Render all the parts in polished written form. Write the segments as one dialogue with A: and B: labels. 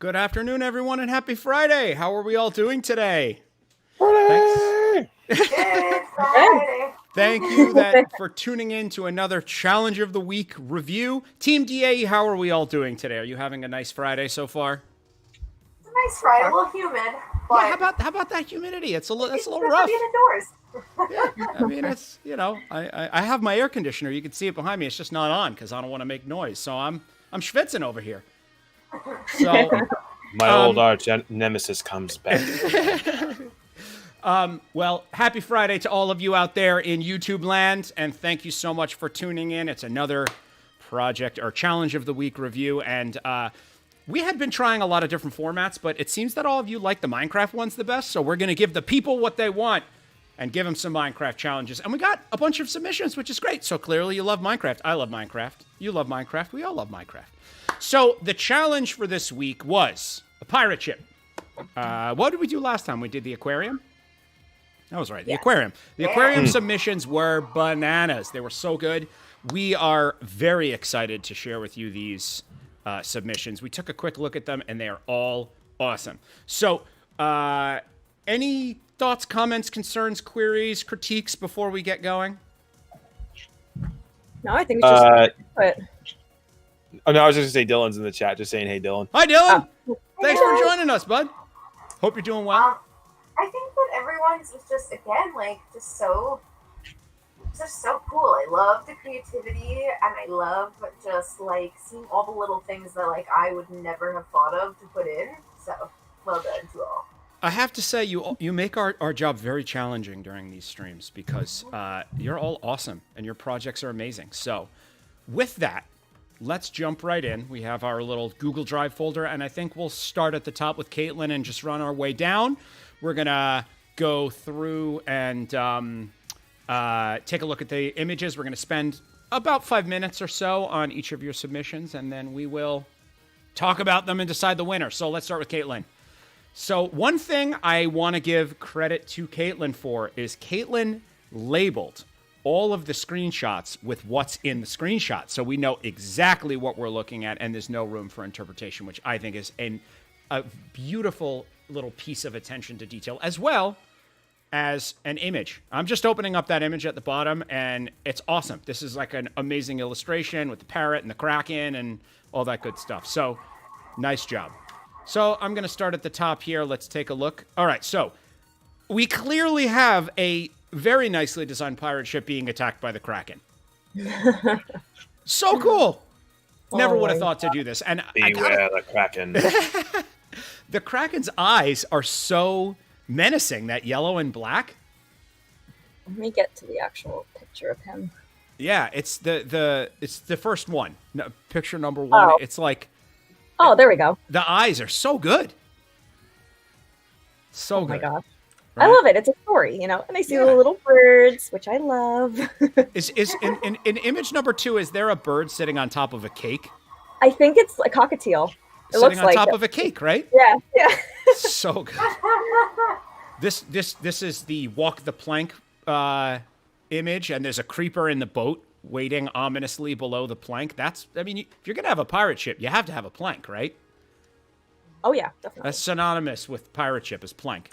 A: Good afternoon, everyone, and happy Friday. How are we all doing today?
B: Friday!
C: It's Friday.
A: Thank you for tuning in to another Challenge of the Week review. Team DAE, how are we all doing today? Are you having a nice Friday so far?
C: It's a nice Friday, a little humid. But
A: Yeah, how about that humidity? That's a little
C: good
A: rough.
C: for being indoors.
A: Yeah, I mean, it's, I have my air conditioner. You can see it behind me. It's just not on because I don't want to make noise. So I'm schwitzing over here. So
B: My old arch nemesis comes back.
A: Well, happy Friday to all of you out there in YouTube land, and thank you so much for tuning in. It's another project or Challenge of the Week review, and we had been trying a lot of different formats, but it seems that all of you like the Minecraft ones the best, so we're going to give the people what they want and give them some Minecraft challenges. And we got a bunch of submissions, which is great. So clearly you love Minecraft. I love Minecraft. You love Minecraft. We all love Minecraft. So the challenge for this week was a pirate ship. What did we do last time? We did the aquarium? That was right. The aquarium. The aquarium submissions were bananas. They were so good. We are very excited to share with you these submissions. We took a quick look at them, and they are all awesome. So any thoughts, comments, concerns, queries, critiques before we get going?
D: No, I think it's just
B: Oh, no, I was just going to say Dylan's in the chat, just saying, hey, Dylan.
A: Hi, Dylan.
D: Oh.
A: Thanks for joining us, bud. Hope you're doing well.
C: I think that everyone's was just, again, like, just so cool. I love the creativity, and I love just, like, seeing all the little things that, like, I would never have thought of to put in. So, well done to all.
A: I have to say, you make our job very challenging during these streams because you're all awesome, and your projects are amazing. So, with that, let's jump right in. We have our little Google Drive folder, and I think we'll start at the top with Kaitlyn and just run our way down. We're going to go through and take a look at the images. We're going to spend about 5 minutes or so on each of your submissions, and then we will talk about them and decide the winner. So let's start with Kaitlyn. So one thing I want to give credit to Kaitlyn for is Kaitlyn labeled all of the screenshots with what's in the screenshot. So we know exactly what we're looking at, and there's no room for interpretation, which I think is a beautiful little piece of attention to detail, as well as an image. I'm just opening up that image at the bottom, and it's awesome. This is like an amazing illustration with the parrot and the kraken and all that good stuff. So nice job. So I'm going to start at the top here. Let's take a look. All right, so we clearly have a very nicely designed pirate ship being attacked by the kraken. So cool. Never would have thought to do this. And
B: Beware the kraken.
A: The kraken's eyes are so menacing, that yellow and black.
D: Let me get to the actual picture of him.
A: Yeah, it's the first one. No, picture number 1.
D: Oh.
A: It's like,
D: Oh, there we go.
A: the eyes are so good. So
D: Oh
A: good.
D: my gosh.
A: Right?
D: I love it. It's a story, and I see the little birds, which I love.
A: Is in image number 2, is there a bird sitting on top of a cake?
D: I think it's a cockatiel. It
A: Sitting
D: looks
A: on
D: like
A: top
D: it.
A: of a cake, right?
D: Yeah.
A: So good. This is the walk the plank image, and there's a creeper in the boat waiting ominously below the plank. If you're gonna have a pirate ship, you have to have a plank, right?
D: Oh yeah, definitely.
A: That's synonymous with pirate ship is plank.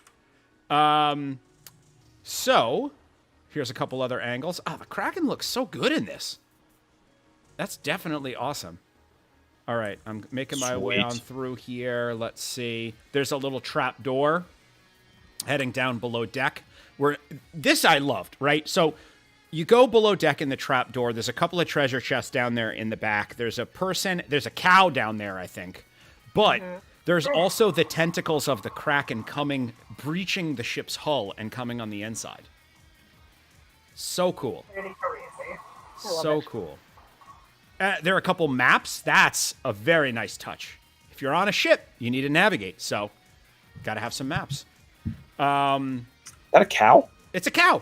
A: So here's a couple other angles. The kraken looks so good in this. That's definitely awesome. All right, I'm making my way on through here. Let's see. There's a little trap door heading down below deck. This I loved, right? So you go below deck in the trap door. There's a couple of treasure chests down there in the back. There's a cow down there, I think. But there's also the tentacles of the kraken breaching the ship's hull and coming on the inside. So cool.
C: Pretty crazy.
A: So cool. There are a couple maps. That's a very nice touch. If you're on a ship, you need to navigate. So, got to have some maps.
B: Is that a cow?
A: It's a cow.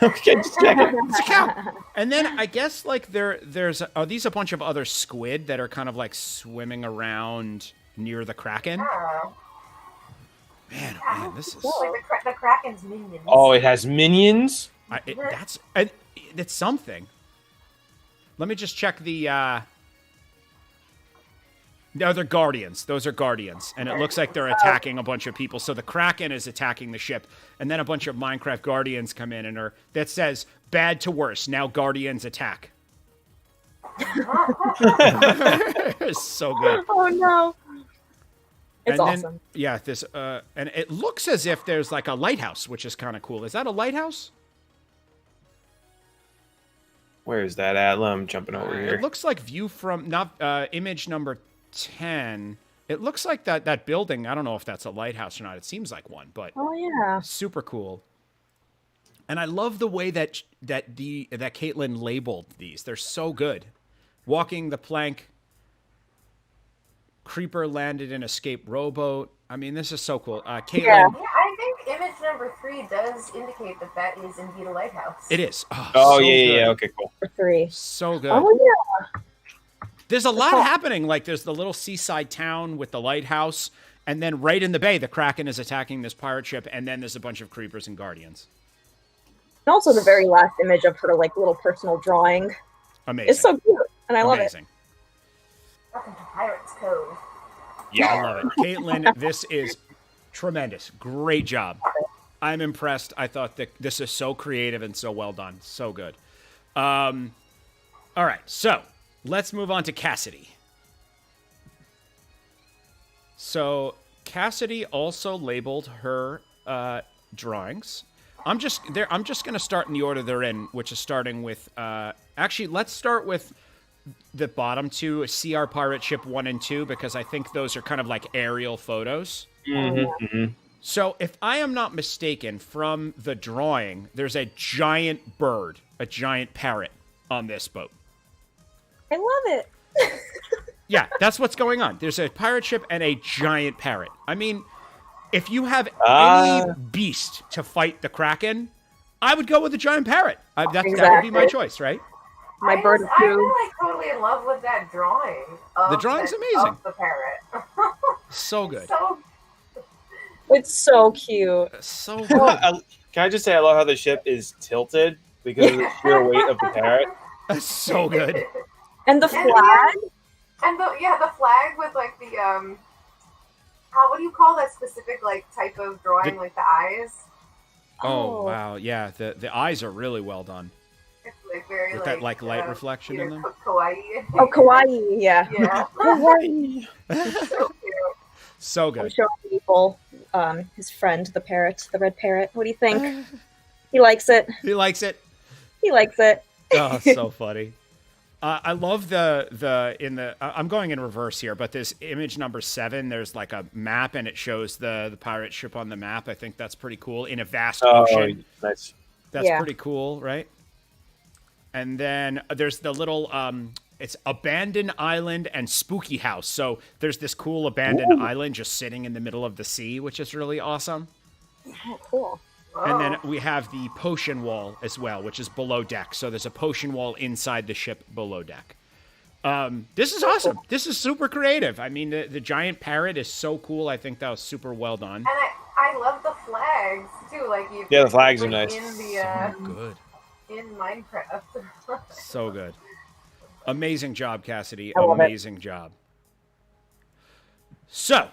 B: Okay, just checking.
A: It's a cow. And then I guess like are these a bunch of other squid that are kind of like swimming around near the kraken?
C: Oh.
A: Man, this is.
C: Like the kraken's minions.
B: Oh, it has minions?
A: It's something. Let me just check the. No, they're guardians. Those are guardians. And it looks like they're attacking a bunch of people. So the Kraken is attacking the ship. And then a bunch of Minecraft guardians come in and that says, bad to worse. Now guardians attack. It's so good.
D: Oh, no. It's
A: and
D: awesome.
A: Then, yeah, this and it looks as if there's like a lighthouse, which is kind of cool. Is that a lighthouse?
B: Where is that at? I'm jumping over here.
A: It looks like view from image number 10. It looks like that building. I don't know if that's a lighthouse or not. It seems like one, but
D: Oh, yeah.
A: super cool. And I love the way that Kaitlyn labeled these. They're so good. Walking the plank. Creeper landed in escape rowboat. I mean, this is so cool. Kaitlyn.
C: Yeah, I think image number 3 does indicate that is indeed a lighthouse.
A: It is.
B: Oh,
A: so
B: yeah.
A: good.
B: Okay, cool.
D: For 3.
A: So good.
D: Oh, yeah.
A: There's a lot happening. Like, there's the little seaside town with the lighthouse, and then right in the bay, the Kraken is attacking this pirate ship, and then there's a bunch of creepers and guardians.
D: And also the very last image of her, like, little personal drawing.
A: Amazing.
D: It's so cute, and I love it.
A: Amazing.
C: Welcome to Pirates Cove.
A: Yeah, I love it. Caitlin, this is tremendous. Great job. I'm impressed. I thought that this is so creative and so well done. So good. All right, so let's move on to Cassidy. So Cassidy also labeled her drawings. I'm just going to start in the order they're in, which is starting with. Actually, let's start with the bottom two, CR Pirate Ship 1 and 2, because I think those are kind of like aerial photos. So if I am not mistaken, from the drawing, there's a giant bird, a giant parrot on this boat.
D: I love it.
A: Yeah, that's what's going on. There's a pirate ship and a giant parrot. I mean, if you have any beast to fight the Kraken, I would go with the giant parrot. That would be my choice, right?
D: My bird
C: I'm
D: too.
C: like totally in love with that drawing.
A: The drawing's amazing.
C: Of the parrot.
A: So good.
C: So
D: It's so cute.
A: So good.
B: Can I just say I love how the ship is tilted because of the sheer weight of the parrot?
A: That's so good.
D: And the flag.
C: And the flag with like the what do you call that specific like type of drawing, like the eyes?
A: Oh wow, yeah. The eyes are really well done.
C: It's like very
A: With that like light reflection in them.
C: Kawaii.
D: Oh, kawaii, yeah.
C: Yeah.
B: Kawaii.
C: So cute.
A: So
D: I'm
A: good.
D: showing people his friend, the parrot, the red parrot. What do you think? He likes it.
A: He likes it.
D: He likes it.
A: Oh, so funny. I love I'm going in reverse here, but this image number 7, there's like a map and it shows the pirate ship on the map. I think that's pretty cool in a vast ocean.
B: Nice.
A: That's pretty cool, right? And then there's the little, it's abandoned island and spooky house. So there's this cool abandoned island just sitting in the middle of the sea, which is really awesome.
D: Oh, cool.
A: And then we have the potion wall as well, which is below deck. So there's a potion wall inside the ship below deck. This is awesome. This is super creative. I mean, the giant parrot is so cool. I think that was super well done.
C: And I love the flags too. Like
B: the flags are nice.
C: In the
A: So good.
C: in Minecraft.
A: So good. Amazing job, Cassidy.
D: I love it.
A: Amazing job. So.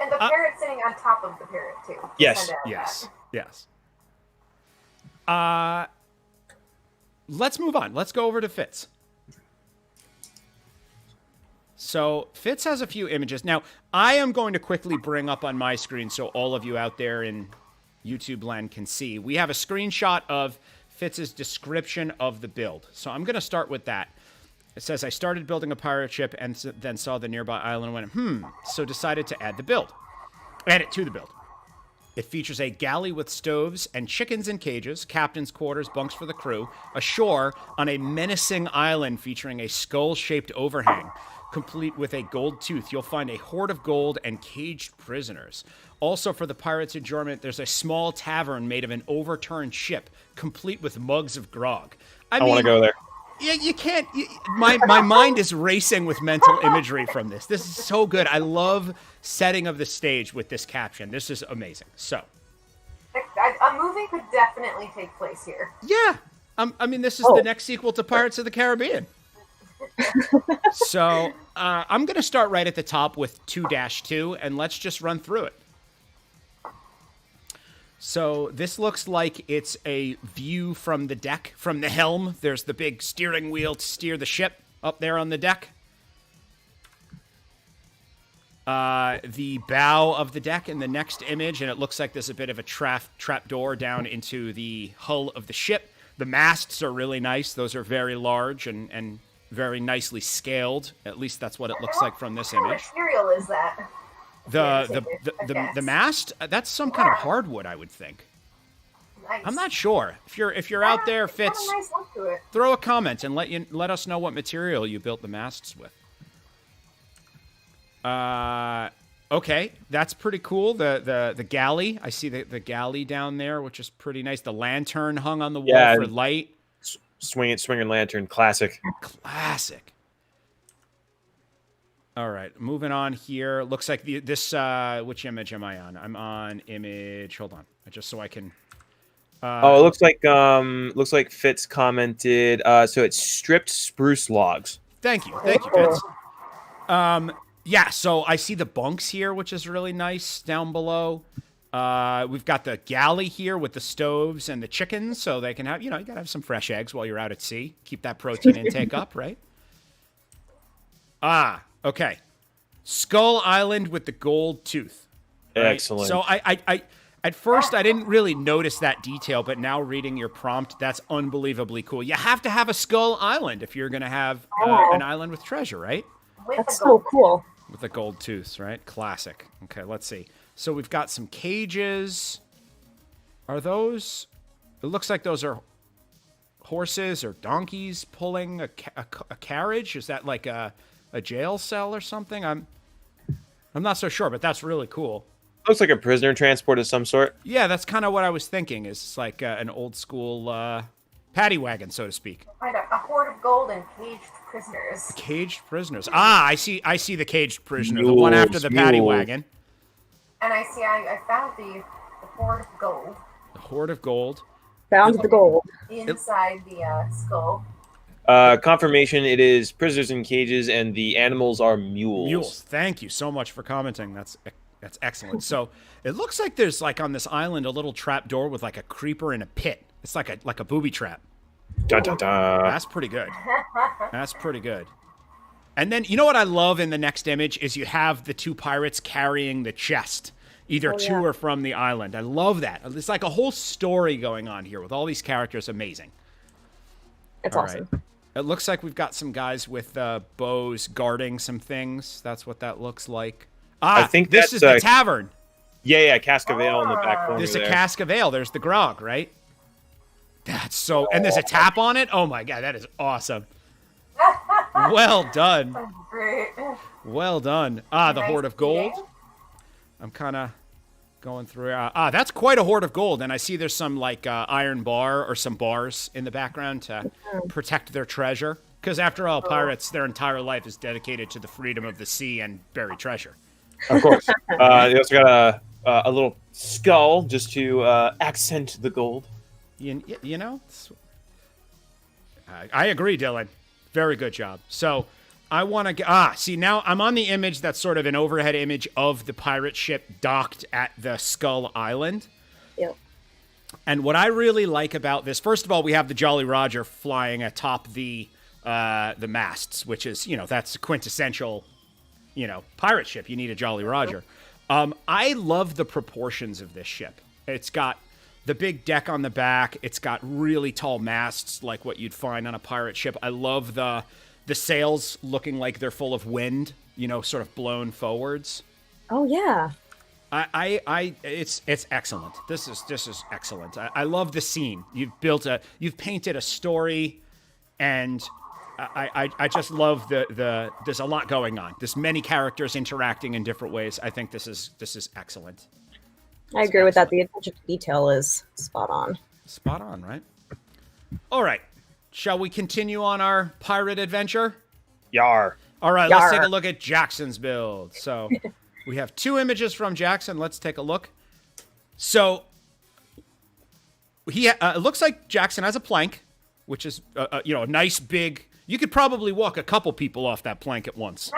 C: And the parrot sitting on top of the parrot too.
B: Yes.
A: Yes. Yes. Let's move on. Let's go over to Fitz. So Fitz has a few images. Now, I am going to quickly bring up on my screen so all of you out there in YouTube land can see. We have a screenshot of Fitz's description of the build. So I'm going to start with that. It says, I started building a pirate ship and then saw the nearby island and went, so decided to add it to the build. It features a galley with stoves and chickens in cages, captain's quarters, bunks for the crew, ashore on a menacing island featuring a skull-shaped overhang, complete with a gold tooth. You'll find a hoard of gold and caged prisoners. Also, for the pirates' enjoyment, there's a small tavern made of an overturned ship, complete with mugs of grog. I
B: want to go there.
A: Yeah, you can't. My mind is racing with mental imagery from this. This is so good. I love setting of the stage with this caption. This is amazing. So,
C: a movie could definitely take place here.
A: yeah. I mean, this is the next sequel to Pirates of the Caribbean. So, I'm going to start right at the top with 2-2, and let's just run through it. So this looks like it's a view from the deck, from the helm. There's the big steering wheel to steer the ship up there on the deck. The bow of the deck in the next image, and it looks like there's a bit of a trap door down into the hull of the ship. The masts are really nice. Those are very large and very nicely scaled. At least that's what it looks like from this image.
C: What material is that?
A: The mast, that's some kind of hardwood, I would think.
C: Nice.
A: I'm not sure. If you're out there,
C: It's got a
A: Fitz,
C: nice look to it.
A: throw a comment and let us know what material you built the masts with. Okay, that's pretty cool. The galley, I see the galley down there, which is pretty nice. The lantern hung on the wall for light.
B: Swinging lantern, classic.
A: Classic. All right, moving on here. Looks like this. Which image am I on? I'm on image. Hold on, just so I can.
B: It looks like Fitz commented. So it's stripped spruce logs.
A: Thank you, Fitz. Yeah, so I see the bunks here, which is really nice down below. We've got the galley here with the stoves and the chickens, so they can have, you gotta have some fresh eggs while you're out at sea. Keep that protein intake up, right? Okay. Skull Island with the gold tooth. Right?
B: Excellent.
A: So I at first I didn't really notice that detail, but now reading your prompt, that's unbelievably cool. You have to have a Skull Island if you're gonna have an island with treasure, right?
D: That's so cool.
A: With the gold tooths, right? Classic. Okay, let's see. So we've got some cages. Are those... It looks like those are horses or donkeys pulling a carriage. Is that like a jail cell or something? I'm not so sure, but that's really cool.
B: Looks like a prisoner transport of some sort.
A: Yeah, that's kind of what I was thinking. It's like an old school paddy wagon, so to speak.
C: Find a hoard of gold and caged prisoners.
A: Caged prisoners. I see the caged prisoner, the one after the paddy wagon.
C: And I found the hoard of gold.
A: The hoard of gold.
D: Found the gold.
C: Inside the skull.
B: Confirmation, it is prisoners in cages, and the animals are mules.
A: Mules. Thank you so much for commenting. That's excellent. So it looks like there's like on this island a little trap door with like a creeper in a pit. It's like a booby trap.
B: Dun, dun, dun.
A: That's pretty good. That's pretty good. And then, you know what I love in the next image is you have the two pirates carrying the chest, either to or from the island. I love that. It's like a whole story going on here with all these characters. Amazing.
D: It's
A: all
D: awesome.
A: Right. It looks like we've got some guys with bows guarding some things. That's what that looks like.
B: I think
A: this is the tavern.
B: Yeah, Cask of Ale in the back corner.
A: There's a cask of ale. There's the grog, right? That's so... And there's a tap on it? Oh, my God. That is awesome. Well done.
C: Great.
A: Well done. The
C: Nice
A: hoard of gold.
C: eating.
A: I'm kind of going through... that's quite a hoard of gold. And I see there's some, like, iron bar or some bars in the background to protect their treasure. Because, after all, pirates, their entire life is dedicated to the freedom of the sea and buried treasure.
B: Of course. They also got a little skull just to accent the gold.
A: You know? I agree, Dylan. Very good job. So, I want to... see, now I'm on the image that's sort of an overhead image of the pirate ship docked at the Skull Island.
D: Yep.
A: And what I really like about this... First of all, we have the Jolly Roger flying atop the masts, which is, that's quintessential... pirate ship. You need a Jolly Roger. I love the proportions of this ship. It's got the big deck on the back. It's got really tall masts like what you'd find on a pirate ship. I love the sails looking like they're full of wind, sort of blown forwards.
D: Oh yeah.
A: It's excellent. This is excellent. I love the scene. You've painted a story, and I just love there's a lot going on. There's many characters interacting in different ways. I think this is excellent.
D: I agree with that. The attention to detail is spot on.
A: Spot on, right? All right. Shall we continue on our pirate adventure?
B: Yar.
A: All right,
D: Yar.
A: let's take a look at Jackson's build. So we have 2 images from Jackson. Let's take a look. So it looks like Jackson has a plank, which is a nice big You could probably walk a couple people off that plank at once,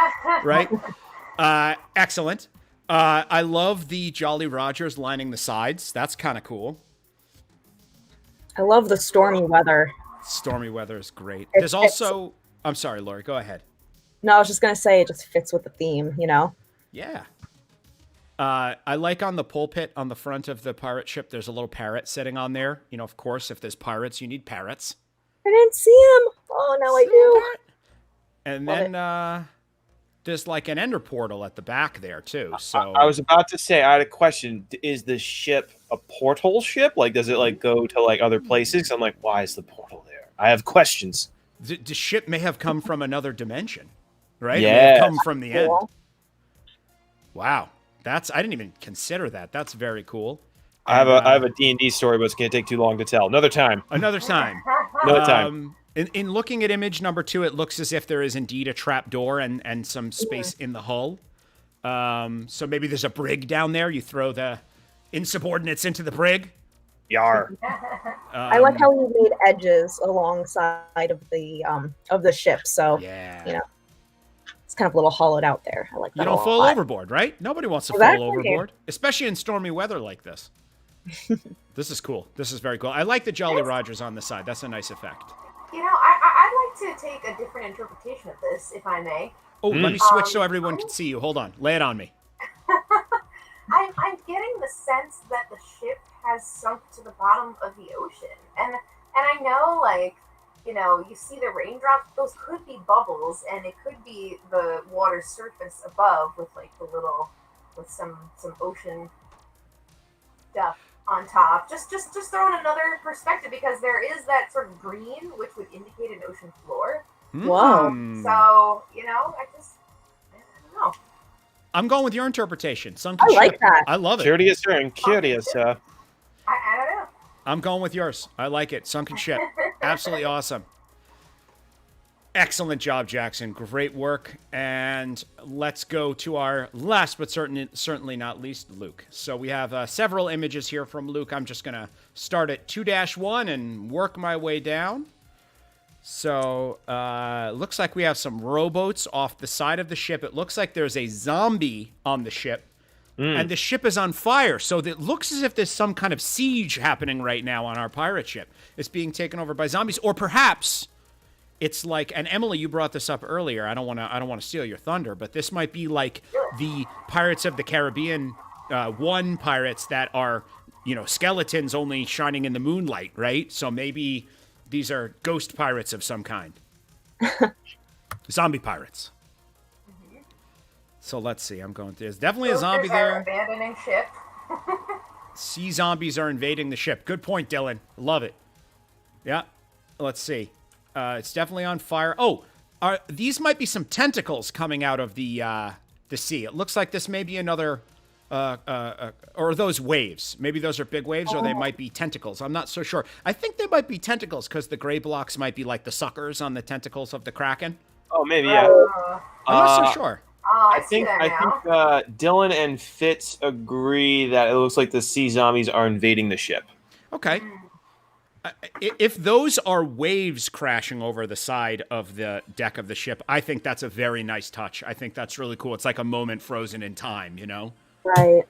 A: right? Excellent. I love the Jolly Rogers lining the sides. That's kind of cool.
D: I love the stormy weather.
A: Stormy weather is great.
D: It
A: There's
D: fits.
A: also... I'm sorry, Lori, go ahead.
D: No, I was just gonna say it just fits with the theme, you know.
A: Yeah. I like on the pulpit on the front of the pirate ship, there's a little parrot sitting on there. You know, of course, if there's pirates, you need parrots.
D: I didn't see him. Oh, now I do.
A: And
D: Love
A: then there's like an ender portal at the back there too. So
B: I was about to say, I had a question. Is the ship a portal ship? Like, does it like go to like other places? I'm like, why is the portal there? I have questions.
A: the ship may have come from another dimension, right?
B: Yeah.
A: It may have come from the end.
D: Cool.
A: Wow. I didn't even consider that. That's very cool.
B: I have a D&D story, but it's going to take too long to tell. Another time.
A: Another time.
B: Another time.
A: In looking at image number 2, it looks as if there is indeed a trap door and some space in the hull. So maybe there's a brig down there. You throw the insubordinates into the brig.
B: Yar.
D: I like how he made edges alongside of the ship, so
A: Yeah.
D: you know, it's kind of a little hollowed out there. I like that.
A: You don't
D: a
A: fall
D: lot.
A: overboard, right? Nobody wants to
D: Exactly.
A: fall overboard, especially in stormy weather like this. This is cool. This is very cool. I like the Jolly Rogers on the side. That's a nice effect.
C: You know, I'd like to take a different interpretation of this, if I may.
A: Oh, let me switch so everyone can see you. Hold on. Lay it on me.
C: I'm getting the sense that the ship has sunk to the bottom of the ocean, and I know, like, you know, you see the raindrops; those could be bubbles, and it could be the water surface above with like with some ocean stuff on top. Just throwing another perspective, because there is that sort of green, which would indicate an ocean floor.
D: Wow.
C: So, you know, I don't know.
A: I'm going with your interpretation. Sunken
D: I like
A: ship.
D: that.
A: I love it.
B: Curious, and curious.
C: I don't know.
A: I'm going with yours. I like it. Sunken ship. Absolutely awesome. Excellent job, Jackson. Great work. And let's go to our last, but certainly not least, Luke. So we have several images here from Luke. I'm just going to start at 2-1 and work my way down. So looks like we have some rowboats off the side of the ship. It looks like there's a zombie on the ship. And the ship is on fire. So it looks as if there's some kind of siege happening right now on our pirate ship. It's being taken over by zombies. Or perhaps it's like, and Emily, you brought this up earlier. I don't want to steal your thunder, but this might be like the Pirates of the Caribbean 1 pirates that are, you know, skeletons only shining in the moonlight, right? So maybe these are ghost pirates of some kind. Zombie pirates. So let's see. There's definitely a zombie there.
C: Abandoning ship.
A: Sea zombies are invading the ship. Good point, Dylan. Love it. Yeah. Let's see. It's definitely on fire. Oh, these might be some tentacles coming out of the sea. It looks like this may be another, or those waves. Maybe those are big waves, or they might be tentacles. I'm not so sure. I think they might be tentacles because the gray blocks might be like the suckers on the tentacles of the Kraken.
B: Oh, maybe, yeah.
A: I'm not so sure.
C: I think
B: Dylan and Fitz agree that it looks like the sea zombies are invading the ship.
A: Okay. If those are waves crashing over the side of the deck of the ship, I think that's a very nice touch. I think that's really cool. It's like a moment frozen in time, you know?
D: Right.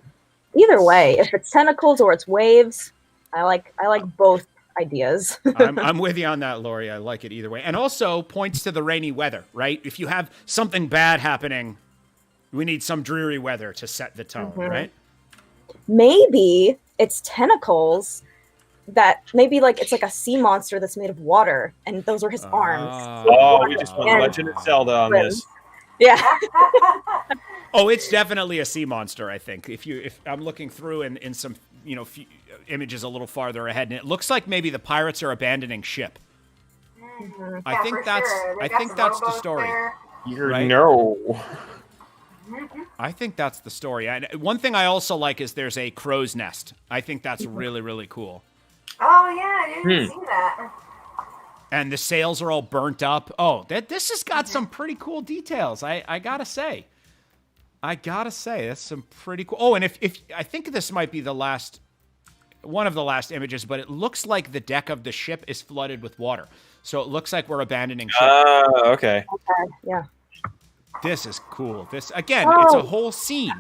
D: Either way, if it's tentacles or it's waves, I like both ideas.
A: I'm with you on that, Lori. I like it either way. And also points to the rainy weather, right? If you have something bad happening, we need some dreary weather to set the tone, right?
D: Maybe it's tentacles that maybe like it's like a sea monster that's made of water, and those are his arms.
B: Oh, we just went Legend of Zelda on this.
D: Yeah.
A: Oh, it's definitely a sea monster, I think. If I'm looking through in some, you know, few images a little farther ahead, and it looks like maybe the pirates are abandoning ship. I think that's the story. Right?
B: No.
A: I think that's the story. And one thing I also like is there's a crow's nest. I think that's really, really cool.
C: Oh yeah, I didn't see that.
A: And the sails are all burnt up. Oh, this has got some pretty cool details. I gotta say. That's some pretty cool. Oh, and if I think this might be the last one of the last images, but it looks like the deck of the ship is flooded with water. So it looks like we're abandoning ship.
B: Okay.
D: Okay, yeah.
A: This is cool. This, again, it's a whole scene.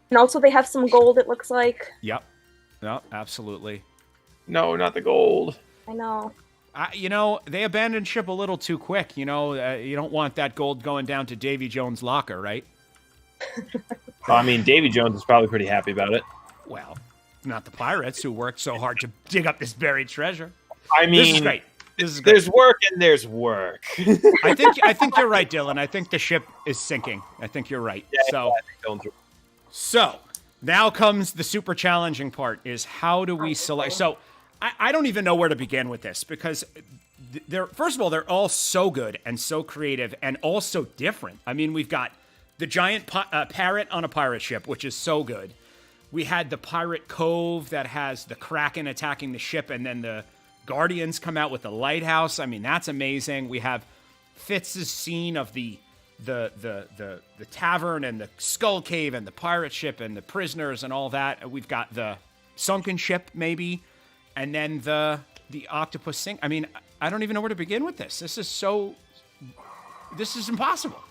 D: And also they have some gold, it looks like.
A: Yep. No, absolutely.
B: No, not the gold.
D: I know.
A: You know, they abandoned ship a little too quick. You know, you don't want that gold going down to Davy Jones' locker, right?
B: Well, I mean, Davy Jones is probably pretty happy about it.
A: Well, not the pirates who worked so hard to dig up this buried treasure.
B: I mean,
A: This is great. This is great.
B: There's work and there's work.
A: I think you're right, Dylan. I think the ship is sinking. I think you're right. So now comes the super challenging part: is how do we select? So I don't even know where to begin with this because first of all, they're all so good and so creative and all so different. I mean, we've got the giant parrot on a pirate ship, which is so good. We had the pirate cove that has the Kraken attacking the ship, and then the Guardians come out with the lighthouse. I mean, that's amazing. We have Fitz's scene of the tavern and the skull cave and the pirate ship and the prisoners and all that. We've got the sunken ship maybe, and then the octopus sink. I mean, I don't even know where to begin with this. This is impossible.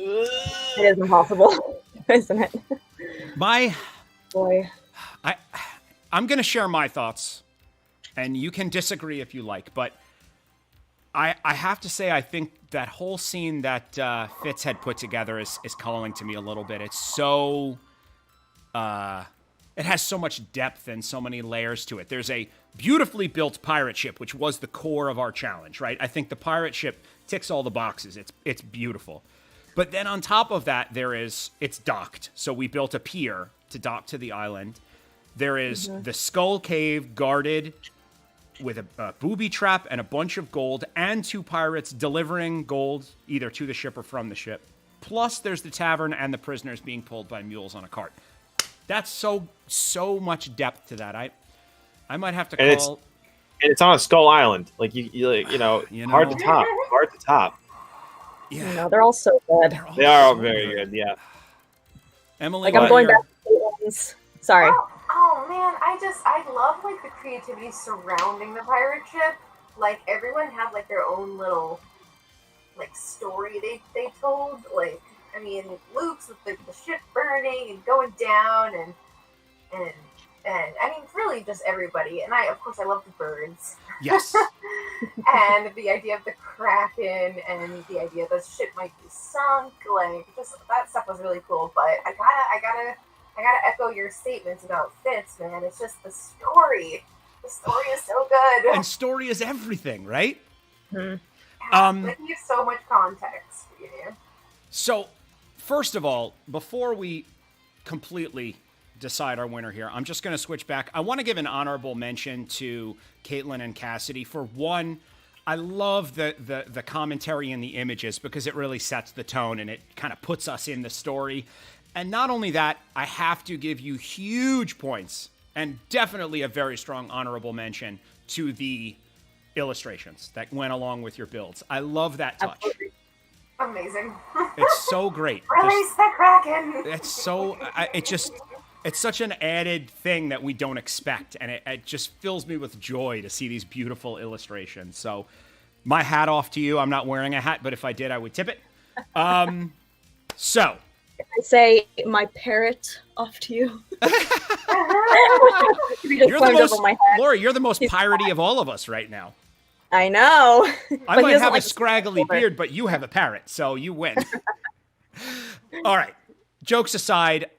D: It is impossible, isn't it? Boy.
A: I'm going to share my thoughts, and you can disagree if you like, but I have to say I think that whole scene that Fitz had put together is calling to me a little bit. It's so... it has so much depth and so many layers to it. There's a beautifully built pirate ship, which was the core of our challenge, right? I think the pirate ship ticks all the boxes. It's beautiful. But then on top of that, it's docked. So we built a pier to dock to the island. There is the skull cave guarded with a booby trap and a bunch of gold and 2 pirates delivering gold either to the ship or from the ship. Plus there's the tavern and the prisoners being pulled by mules on a cart. That's so much depth to that. I might have to call...
B: And it's on a skull island. Like, you know, hard to top. Hard to top.
A: Yeah.
D: No, they're all so good.
B: They are all very good, yeah.
A: Emily,
D: Like, I'm going back to Caitlin's. Sorry.
C: Oh man, I love like the creativity surrounding the pirate ship. Like everyone had like their own little like story they told. Like I mean, Luke's with the ship burning and going down and I mean really just everybody. And of course I love the birds.
A: Yes.
C: And the idea of the Kraken and the idea that the ship might be sunk, like just that stuff was really cool. But I gotta echo your statements about Fitz, man. It's just the story. The story is so good.
A: And story is everything, right?
C: Mm-hmm. It gives so much context. Yeah.
A: So, first of all, before we completely decide our winner here, I'm just going to switch back. I want to give an honorable mention to Kaitlyn and Cassidy. For one, I love the commentary and the images because it really sets the tone and it kind of puts us in the story. And not only that, I have to give you huge points and definitely a very strong honorable mention to the illustrations that went along with your builds. I love that touch.
C: Absolutely. Amazing.
A: It's so great.
C: Release the Kraken.
A: It's so, it's such an added thing that we don't expect. And it just fills me with joy to see these beautiful illustrations. So my hat off to you. I'm not wearing a hat, but if I did, I would tip it. So.
D: I say my parrot off to you.
A: You're the most, Laura, you're the most piratey of all of us right now.
D: I know.
A: I might have a scraggly beard, but you have a parrot, so you win. All right. Jokes aside,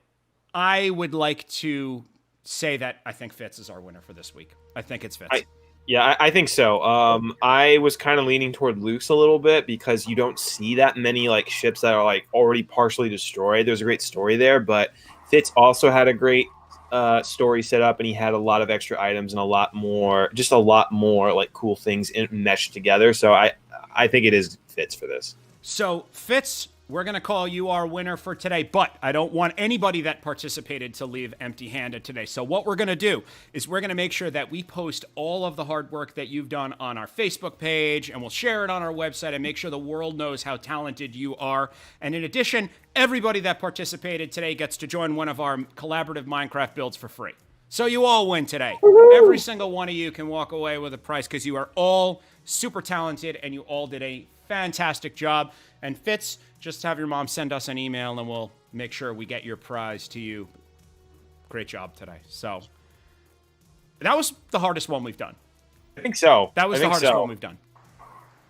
A: I would like to say that I think Fitz is our winner for this week. I think it's Fitz.
B: I think so. I was kind of leaning toward Luke's a little bit because you don't see that many like ships that are like already partially destroyed. There's a great story there, but Fitz also had a great story set up, and he had a lot of extra items and a lot more like cool things meshed together. So I think it is Fitz for this.
A: So Fitz we're going to call you our winner for today, but I don't want anybody that participated to leave empty-handed today. So what we're going to do is we're going to make sure that we post all of the hard work that you've done on our Facebook page, and we'll share it on our website and make sure the world knows how talented you are. And in addition, everybody that participated today gets to join one of our collaborative Minecraft builds for free. So you all win today. Every single one of you can walk away with a prize because you are all super talented and you all did a fantastic job. And Fitz, just have your mom send us an email and we'll make sure we get your prize to you. Great job today. So that was the hardest one we've done.
B: I think so.
A: That was the hardest one we've done.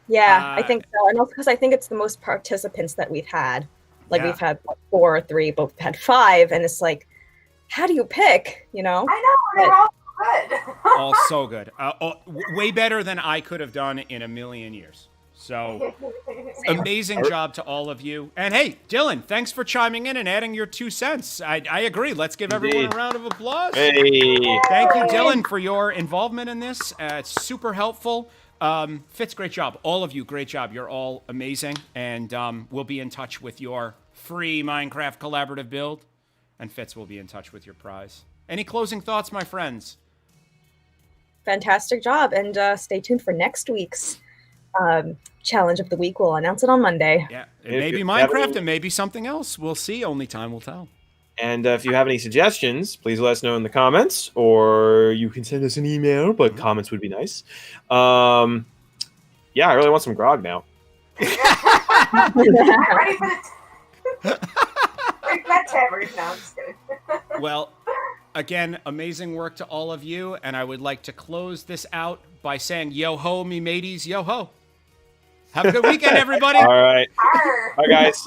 D: Yeah, I think so. And also because I think it's the most participants that we've had. Like we've had 4 or 3, but we've had 5. And it's like, how do you pick, you know?
C: I know, they're all good.
A: All so good. Way better than I could have done in a million years. So amazing job to all of you. And hey, Dylan, thanks for chiming in and adding your 2 cents. I agree. Let's give everyone a round of applause.
B: Hey.
A: Thank you, Dylan, for your involvement in this. It's super helpful. Fitz, great job. All of you, great job. You're all amazing. And we'll be in touch with your free Minecraft collaborative build. And Fitz will be in touch with your prize. Any closing thoughts, my friends?
D: Fantastic job. And stay tuned for next week's challenge of the week. We'll announce it on Monday.
A: Yeah, it may be Minecraft and maybe something else. We'll see. Only time will tell.
B: And if you have any suggestions, please let us know in the comments, or you can send us an email, but comments would be nice. Yeah, I really want some grog now.
C: I'm ready for that tavern. No, I'm just kidding.
A: Well, again, amazing work to all of you, and I would like to close this out by saying yo ho, me mateys, yo ho. Have a good weekend, everybody.
B: All right.
C: Arr.
B: Bye, guys.